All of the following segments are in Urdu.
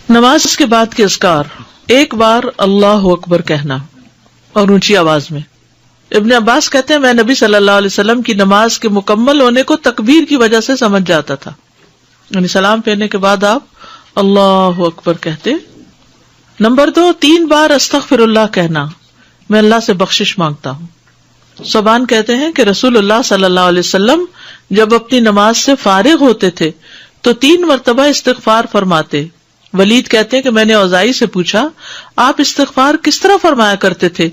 نماز کے بعد کے اذکار، ایک بار اللہ اکبر کہنا اور اونچی آواز میں۔ ابن عباس کہتے ہیں میں نبی صلی اللہ علیہ وسلم کی نماز کے مکمل ہونے کو تکبیر کی وجہ سے سمجھ جاتا تھا، یعنی سلام پھیرنے کے بعد آپ اللہ اکبر کہتے۔ نمبر 2، 3 بار استغفر اللہ کہنا، میں اللہ سے بخشش مانگتا ہوں۔ صوبان کہتے ہیں کہ رسول اللہ صلی اللہ علیہ وسلم جب اپنی نماز سے فارغ ہوتے تھے تو 3 مرتبہ استغفار فرماتے۔ ولید کہتے ہیں کہ میں نے اوزائی سے پوچھا آپ استغفار کس طرح فرمایا کرتے تھے،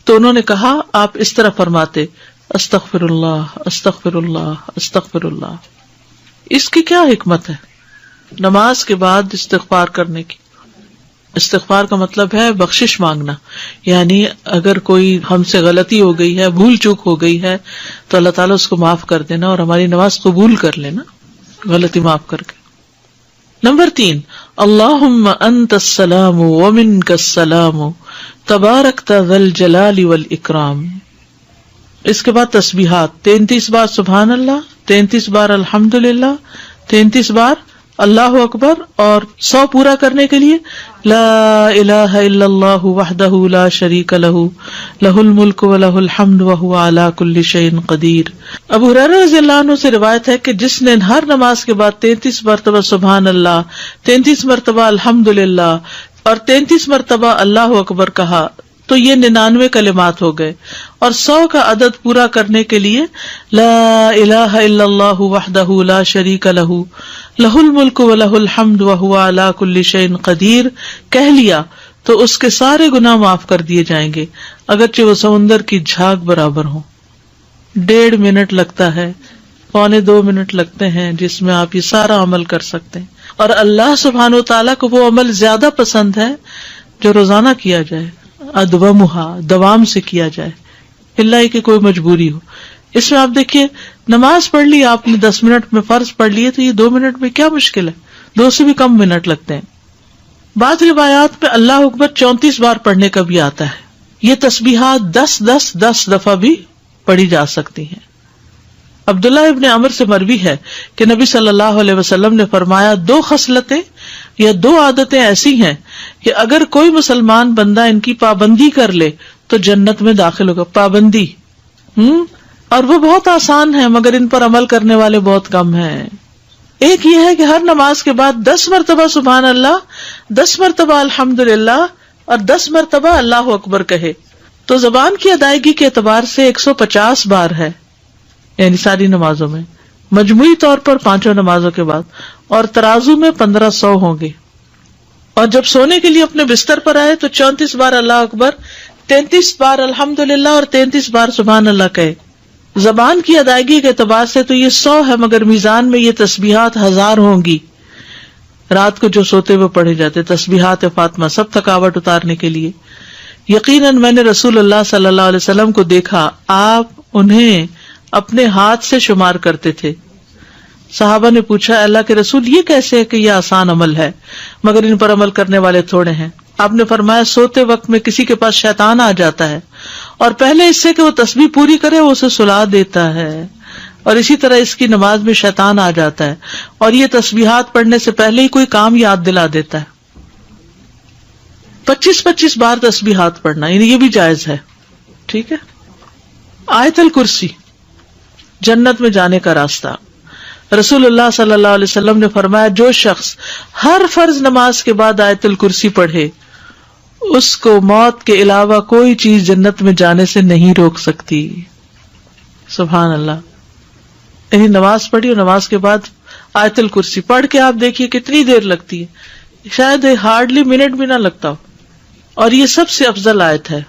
تو انہوں نے کہا آپ اس طرح فرماتے استغفر اللہ استغفر اللہ استغفر اللہ۔ اس کی کیا حکمت ہے نماز کے بعد استغفار کرنے کی؟ استغفار کا مطلب ہے بخشش مانگنا، یعنی اگر کوئی ہم سے غلطی ہو گئی ہے، بھول چوک ہو گئی ہے تو اللہ تعالیٰ اس کو معاف کر دینا اور ہماری نماز قبول کر لینا، غلطی معاف کر کے۔ نمبر 3، اللہم انت السلام ومنک السلام تبارکت ذی الجلال والاکرام۔ اس کے بعد تسبیحات، 33 بار سبحان اللہ، 33 بار الحمدللہ، 33 بار اللہ اکبر، اور 100 پورا کرنے کے لیے لا الہ الا اللہ وحدہ لا شریک لہ لہ الملک و لہ الحمد وہو علی کل شیء قدیر۔ ابو ہریرہ رضی اللہ عنہ سے روایت ہے کہ جس نے ہر نماز کے بعد 33 مرتبہ سبحان اللہ، 33 مرتبہ الحمدللہ اور 33 مرتبہ اللہ اکبر کہا تو یہ 99 کلمات ہو گئے، اور 100 کا عدد پورا کرنے کے لیے لا الہ الا اللہ وحدہ لا شریک لہ لہ الملک و لہ الحمد وہو علی کل شیء قدیر کہہ لیا تو اس کے سارے گناہ معاف کر دیے جائیں گے، اگرچہ وہ سمندر کی جھاگ برابر ہوں۔ 1.5 منٹ لگتا ہے، 1.25 منٹ لگتے ہیں جس میں آپ یہ سارا عمل کر سکتے ہیں، اور اللہ سبحانہ وتعالیٰ کو وہ عمل زیادہ پسند ہے جو روزانہ کیا جائے، ادومہا، دوام سے کیا جائے، اللہ کہ کوئی مجبوری ہو۔ اس میں آپ دیکھیے نماز پڑھ لی آپ نے 10 منٹ میں، فرض پڑھ لیے تو یہ 2 منٹ میں کیا مشکل ہے، 2 سے بھی کم منٹ لگتے ہیں۔ بعض روایات میں اللہ اکبر 34 بار پڑھنے کا بھی آتا ہے۔ یہ تسبیحات 10 دفعہ بھی پڑھی جا سکتی ہیں۔ عبداللہ ابن عمر سے مروی ہے کہ نبی صلی اللہ علیہ وسلم نے فرمایا 2 خصلتیں یا 2 عادتیں ایسی ہیں کہ اگر کوئی مسلمان بندہ ان کی پابندی کر لے تو جنت میں داخل ہوگا۔ پابندی اور وہ بہت آسان ہے مگر ان پر عمل کرنے والے بہت کم ہیں۔ ایک یہ ہے کہ ہر نماز کے بعد 10 مرتبہ سبحان اللہ، 10 مرتبہ الحمدللہ اور 10 مرتبہ اللہ اکبر کہے تو زبان کی ادائیگی کے اعتبار سے 150 بار ہے، یعنی ساری نمازوں میں، مجموعی طور پر 5 نمازوں کے بعد، اور ترازو میں 1500 ہوں گے۔ اور جب سونے کے لیے اپنے بستر پر آئے تو 34 بار اللہ اکبر، 33 بار الحمدللہ اور 33 بار سبحان اللہ کہے۔ زبان کی ادائیگی کے اعتبار سے تو یہ 100 ہے، مگر میزان میں یہ تسبیحات 1000 ہوں گی۔ رات کو جو سوتے ہوئے پڑھے جاتے تسبیحات فاطمہ، سب تھکاوٹ اتارنے کے لیے۔ یقیناً میں نے رسول اللہ صلی اللہ علیہ وسلم کو دیکھا، آپ انہیں اپنے ہاتھ سے شمار کرتے تھے۔ صحابہ نے پوچھا اللہ کے رسول یہ کیسے ہے کہ یہ آسان عمل ہے مگر ان پر عمل کرنے والے تھوڑے ہیں؟ آپ نے فرمایا سوتے وقت میں کسی کے پاس شیطان آ جاتا ہے اور پہلے اس سے کہ وہ تسبیح پوری کرے وہ اسے سلا دیتا ہے، اور اسی طرح اس کی نماز میں شیطان آ جاتا ہے اور یہ تسبیحات پڑھنے سے پہلے ہی کوئی کام یاد دلا دیتا ہے۔ 25 بار تسبیحات پڑھنا، یعنی یہ بھی جائز ہے، ٹھیک ہے۔ آیت الکرسی، جنت میں جانے کا راستہ۔ رسول اللہ صلی اللہ علیہ وسلم نے فرمایا جو شخص ہر فرض نماز کے بعد آیت الکرسی پڑھے اس کو موت کے علاوہ کوئی چیز جنت میں جانے سے نہیں روک سکتی۔ سبحان اللہ۔ یعنی نماز پڑھی اور نماز کے بعد آیت الکرسی پڑھ کے آپ دیکھیے کتنی دیر لگتی ہے، شاید ہارڈلی منٹ بھی نہ لگتا ہو، اور یہ سب سے افضل آیت ہے۔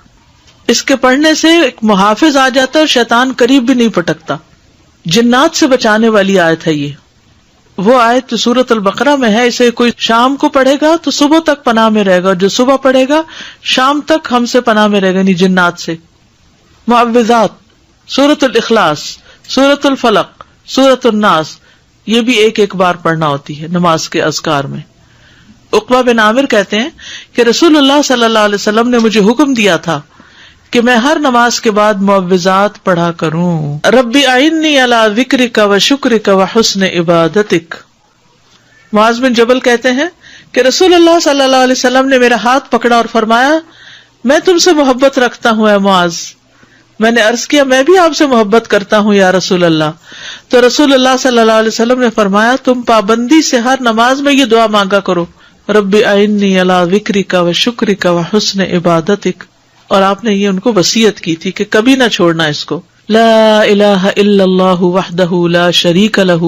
اس کے پڑھنے سے ایک محافظ آ جاتا ہے اور شیطان قریب بھی نہیں پٹکتا، جنات سے بچانے والی آیت ہے۔ یہ وہ آیت جو سورۃ البقرہ میں ہے، اسے کوئی شام کو پڑھے گا تو صبح تک پناہ میں رہے گا، جو صبح پڑھے گا شام تک ہم سے پناہ میں رہے گا، یعنی جنات سے۔ معوذات، سورۃ الاخلاص، سورۃ الفلق، سورۃ الناس، یہ بھی ایک بار پڑھنا ہوتی ہے نماز کے اذکار میں۔ عقبہ بن عامر کہتے ہیں کہ رسول اللہ صلی اللہ علیہ وسلم نے مجھے حکم دیا تھا کہ میں ہر نماز کے بعد معوذات پڑھا کروں۔ ربی اعنی علی ذکرک و شکرک و حسن عبادتک۔ معاذ بن جبل کہتے ہیں کہ رسول اللہ صلی اللہ علیہ وسلم نے میرا ہاتھ پکڑا اور فرمایا میں تم سے محبت رکھتا ہوں اے معاذ. میں نے عرض کیا میں بھی آپ سے محبت کرتا ہوں یا رسول اللہ. تو رسول اللہ صلی اللہ علیہ وسلم نے فرمایا تم پابندی سے ہر نماز میں یہ دعا مانگا کرو رب اعنی علی ذکرک و شکرک و حسن عبادتک. اور آپ نے یہ ان کو وصیت کی تھی کہ کبھی نہ چھوڑنا اس کو. لا الہ الا اللہ وحدہ لا شریک لہ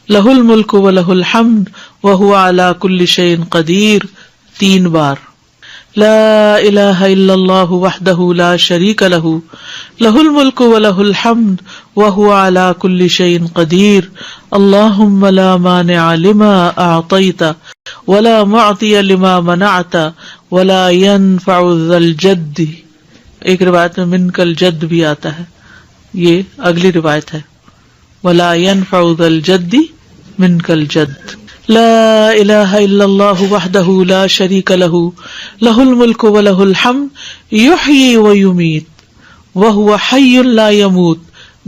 لہ الملک و لہ الحمد وہو علی کل شیء قدیر. 3 بار. لا الہ الا اللہ وحدہ لا شریک لہ لہ الملک و لہ الحمد وہو علی کل شیء قدیر. اللہم لا مانع لما اعطیت ولا معطی لما منعت ولا ينفع ذا الجد. ایک روایت میں منک الجد بھی آتا ہے، یہ اگلی روایت ہے ولا ينفع ذا الجد منک الجد. لا الہ الا اللہ وحدہ لا شریک لہ لہ الملک و لہ الحمد یحیی و یمیت وہو حی لا یموت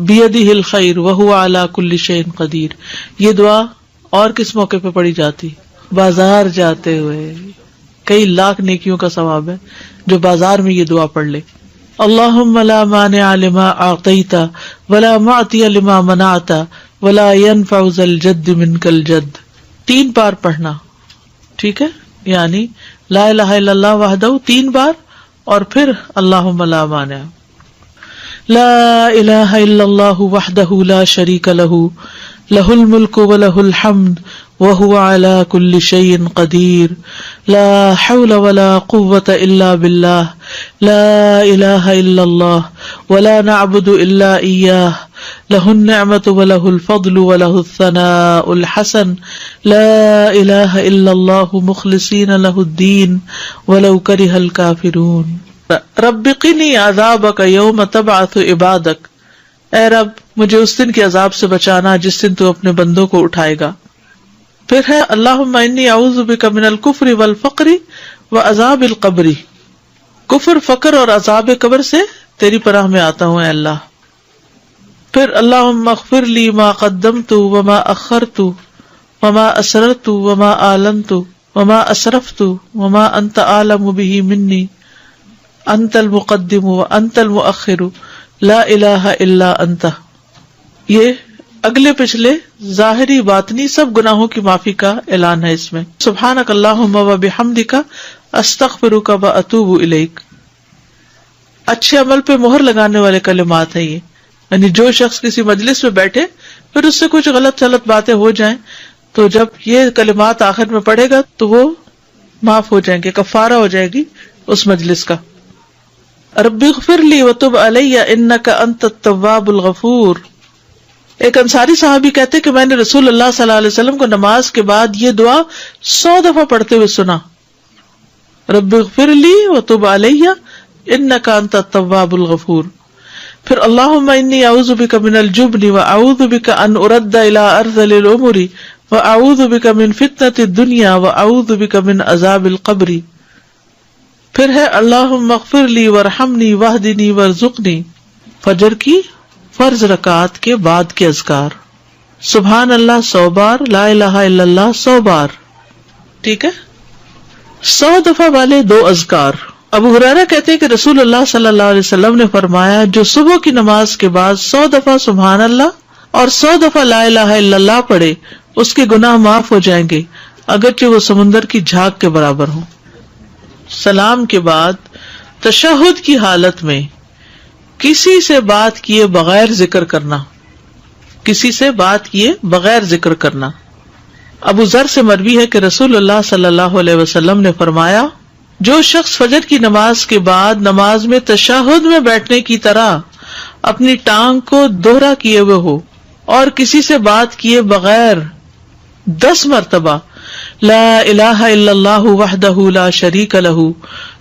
بیدہ الخیر وہو علی کل شیء قدیر. یہ دعا اور کس موقع پہ پڑھی جاتی؟ بازار جاتے ہوئے. کئی لاکھ نیکیوں کا ثواب ہے جو بازار میں یہ دعا پڑھ لے. اللہم لا مانع لما اعطیت ولا معطی لما منعت ولا ينفع ذا الجد منک الجد. 3 بار پڑھنا، ٹھیک ہے؟ یعنی لا الہ الا اللہ وحدہ 3 بار اور پھر اللہم لا مانع. لا الہ الا اللہ وحدہ لا شریک لہ لہ الملک و لہ الحمد وہو علی کل شیء قدیر. لا حول ولا قوة الا باللہ. لا الہ الا اللہ ولا نعبد الا ایاہ لہ النعمۃ ولہ الفضل ولہ الثناء الحسن. لا الہ الا اللہ مخلصین لہ الدین ولو کرہ الکافرون. رب قنی عذابک یوم تبعث عبادک. اے رب مجھے اس دن کے عذاب سے بچانا جس دن تو اپنے بندوں کو اٹھائے گا. پھر ہے اللہم انی اعوذ بک من الکفر والفقر وعذاب القبر. کفر، فقر اور عذاب قبر سے تیری پناہ میں آتا ہوں اے اللہ. پھر اللہم اغفر لی ما قدمت وما اخرت وما اسررت وما اعلنت وما اسرفت وما انت اعلم به منی انت المقدم وانت المؤخر لا الہ الا انت. یہ اگلے پچھلے ظاہری باطنی سب گناہوں کی معافی کا اعلان ہے اس میں. سبحانک اللہم وبحمدک استغفرک واتوب الیک. اچھے عمل پہ مہر لگانے والے کلمات ہیں یہ. یعنی جو شخص کسی مجلس میں بیٹھے پھر اس سے کچھ غلط باتیں ہو جائیں تو جب یہ کلمات آخر میں پڑھے گا تو وہ معاف ہو جائیں گے، کفارہ ہو جائے گی اس مجلس کا. رب اغفر لی وتب علی انک انت التواب الغفور. ایک انصاری صحابی کہتے کہ میں نے رسول اللہ صلی اللہ علیہ وسلم کو نماز کے بعد یہ دعا 100 دفعہ پڑھتے ہوئے سنا. رب اغفر لی وتب علی انک انت التواب الغفور. پھر اللہم انی اعوذ بک من الجبن واعوذ بک ان ارد الی ارذل الامور واعوذ بک من فتنۃ الدنیا واعوذ بک من عذاب القبر. پھر ہے اللہم اغفر لی وارحمنی واہدنی وارزقنی. فجر کی فرض رکعات کے بعد کے اذکار سبحان اللہ 100 بار، لا الہ الا اللہ 100 بار، ٹھیک ہے؟ 100 دفعہ والے 2 اذکار. ابو ہریرہ کہتے ہیں کہ رسول اللہ صلی اللہ علیہ وسلم نے فرمایا جو صبح کی نماز کے بعد 100 دفعہ سبحان اللہ اور 100 دفعہ لا الہ الا اللہ پڑھے اس کے گناہ معاف ہو جائیں گے اگرچہ وہ سمندر کی جھاگ کے برابر ہوں. سلام کے بعد تشہد کی حالت میں کسی سے بات کیے بغیر ذکر کرنا، کسی سے بات کیے بغیر ذکر کرنا. ابو ذر سے مروی ہے کہ رسول اللہ صلی اللہ علیہ وسلم نے فرمایا جو شخص فجر کی نماز کے بعد نماز میں تشہد میں بیٹھنے کی طرح اپنی ٹانگ کو دوہرا کیے ہوئے ہو اور کسی سے بات کیے بغیر 10 مرتبہ لا الہ الا اللہ وحدہ لا شریک لہ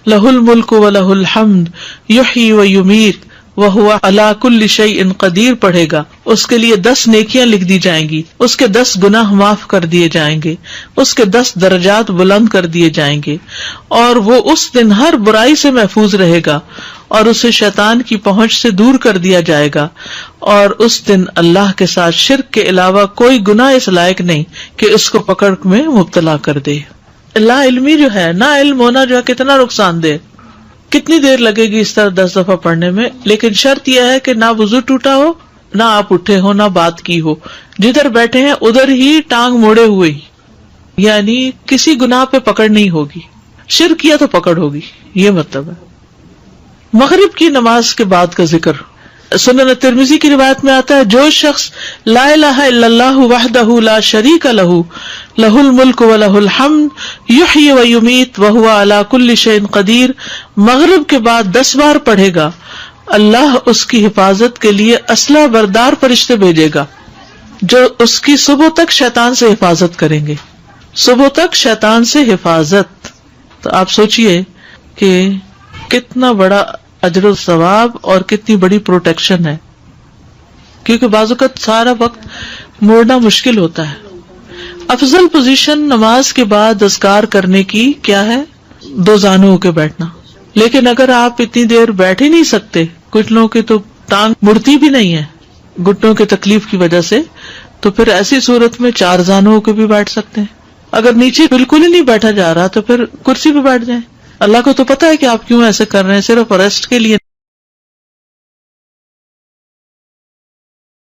لہ الملک و لہ الحمد یحیی و یمیت وہو علی کل شیء قدیر پڑھے گا، اس کے لیے 10 نیکیاں لکھ دی جائیں گی، اس کے 10 گناہ معاف کر دیے جائیں گے، اس کے 10 درجات بلند کر دیے جائیں گے، اور وہ اس دن ہر برائی سے محفوظ رہے گا اور اسے شیطان کی پہنچ سے دور کر دیا جائے گا، اور اس دن اللہ کے ساتھ شرک کے علاوہ کوئی گناہ اس لائق نہیں کہ اس کو پکڑ میں مبتلا کر دے. لا علمی جو ہے، نا علم ہونا جو ہے کتنا نقصان دہ، کتنی دیر لگے گی اس طرح 10 دفعہ پڑھنے میں، لیکن شرط یہ ہے کہ نہ وضو ٹوٹا ہو، نہ آپ اٹھے ہو، نہ بات کی ہو، جدھر بیٹھے ہیں ادھر ہی ٹانگ موڑے ہوئے ہی، یعنی کسی گناہ پہ پکڑ نہیں ہوگی، شرک کیا تو پکڑ ہوگی، یہ مطلب ہے۔ مغرب کی نماز کے بعد کا ذکر، سنن ترمذی کی روایت میں آتا ہے، جو شخص لا الہ الا اللہ وحدہ لا شریک لہ لہ الملک و لہ الحمد یحیی و یمیت وہو علی کل شیء قدیر مغرب کے بعد 10 بار پڑھے گا، اللہ اس کی حفاظت کے لیے اسلحہ بردار فرشتے بھیجے گا جو اس کی صبح تک شیطان سے حفاظت کریں گے، صبح تک شیطان سے حفاظت۔ تو آپ سوچئے کہ کتنا بڑا اجر و ثواب اور کتنی بڑی پروٹیکشن ہے، کیونکہ بعض اوقات سارا وقت موڑنا مشکل ہوتا ہے۔ افضل پوزیشن نماز کے بعد اذکار کرنے کی کیا ہے؟ 2 زانوں ہو کے بیٹھنا، لیکن اگر آپ اتنی دیر بیٹھ ہی نہیں سکتے، کچھ لوگوں کی تو ٹانگ مڑتی بھی نہیں ہے گھٹنوں کی تکلیف کی وجہ سے، تو پھر ایسی صورت میں 4 زانوں ہو کے بھی بیٹھ سکتے ہیں۔ اگر نیچے بالکل ہی نہیں بیٹھا جا رہا تو پھر کرسی پہ بیٹھ جائیں، اللہ کو تو پتا ہے کہ آپ کیوں ایسے کر رہے ہیں، صرف ریسٹ کے لیے